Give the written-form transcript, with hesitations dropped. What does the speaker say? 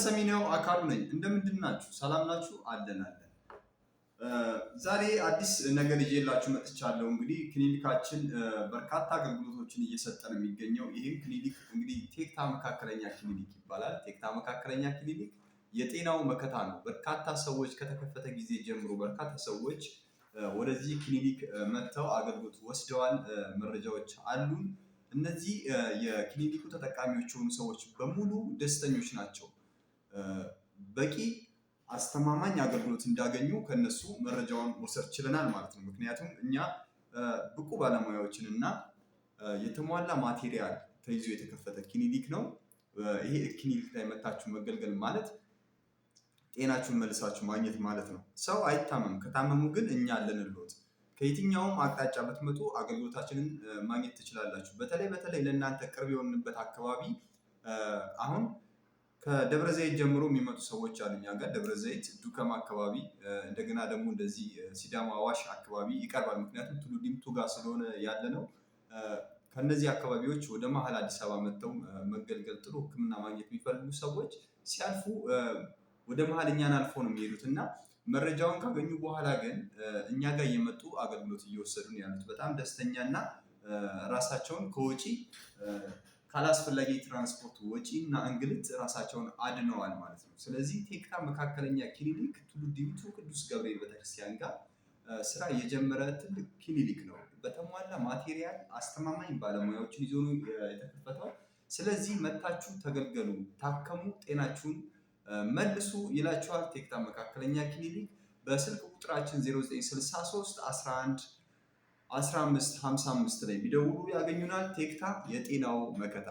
ሰሚናው አካሉ ነኝ። እንደምንድን ናችሁ? ሰላም ናችሁ? አለን። ዛሬ አዲስ ነገር ይዤላችሁ መጥቻለሁ። እንግዲህ ክሊኒካችን በርካታ አገልግሎቶችን እየሰጠ ነው የሚገኘው። ይህም ክሊኒክ እንግዲህ ቴክታ መካከለኛ ክሊኒክ ይባላል። ቴክታ መካከለኛ ክሊኒክ የጤናው መከታ ነው። በርካታ ሰዎች ከተከፈተ ጊዜ ጀምሮ በርካታ ሰዎች ወደዚህ ክሊኒክ መጥተው አገልግሎት ወስደዋል። መረጃዎች አሉን። እነዚህ የክሊኒኩ ተጠቃሚዎች የሆኑ ሰዎች በሙሉ ደስተኞች ናቸው። በቂ አስተማማኝ አገልግሎት እንዳገኙ ከነሱ መረጃውን መውሰድ ችለናል ማለት ነው። ምክንያቱም እኛ ብቁ ባለሙያዎችን እና የተሟላ ማቴሪያል ተይዞ የተከፈተ ክሊኒክ ነው። ይሄ ክሊኒክ ላይ መታችሁ መገልገል ማለት ጤናችሁን መልሳችሁ ማግኘት ማለት ነው። ሰው አይታመም። ከታመሙ ግን እኛ አለንልዎት። ከየትኛውም አቅጣጫ ብትመጡ አገልግሎታችንን ማግኘት ትችላላችሁ። በተለይ ለእናንተ ቅርብ የሆንበት አካባቢ አሁን ከደብረ ዘይት ጀምሮ የሚመጡ ሰዎች አሉ እኛ ጋር። ደብረ ዘይት ዱከም አካባቢ፣ እንደገና ደግሞ እንደዚህ ሲዳማ አዋሽ አካባቢ ይቀርባል። ምክንያቱም ቱሉ ዲምቱ ጋር ስለሆነ ያለ ነው። ከነዚህ አካባቢዎች ወደ መሀል አዲስ አበባ መጥተው መገልገል ጥሩ ሕክምና ማግኘት የሚፈልጉ ሰዎች ሲያልፉ ወደ መሀል እኛን አልፎ ነው የሚሄዱት እና መረጃውን ካገኙ በኋላ ግን እኛ ጋር እየመጡ አገልግሎት እየወሰዱ ነው ያሉት። በጣም ደስተኛ እና ራሳቸውን ከወጪ ካላስፈላጊ ትራንስፖርት ወጪ እና እንግልት ራሳቸውን አድነዋል ማለት ነው። ስለዚህ ቴክታ መካከለኛ ክሊኒክ ቱሉ ዲምቱ ቅዱስ ገብርኤል ቤተክርስቲያን ጋር ስራ የጀመረ ትልቅ ክሊኒክ ነው። በተሟላ ማቴሪያል አስተማማኝ ባለሙያዎችን ይዞ ነው የተከፈተው። ስለዚህ መታችሁ ተገልገሉ፣ ታከሙ፣ ጤናችሁን መልሱ ይላችኋል ቴክታ መካከለኛ ክሊኒክ። በስልክ ቁጥራችን 0963 11 1555 ላይ ቢደውሉ ያገኙናል። ቴክታ የጤናው መከታ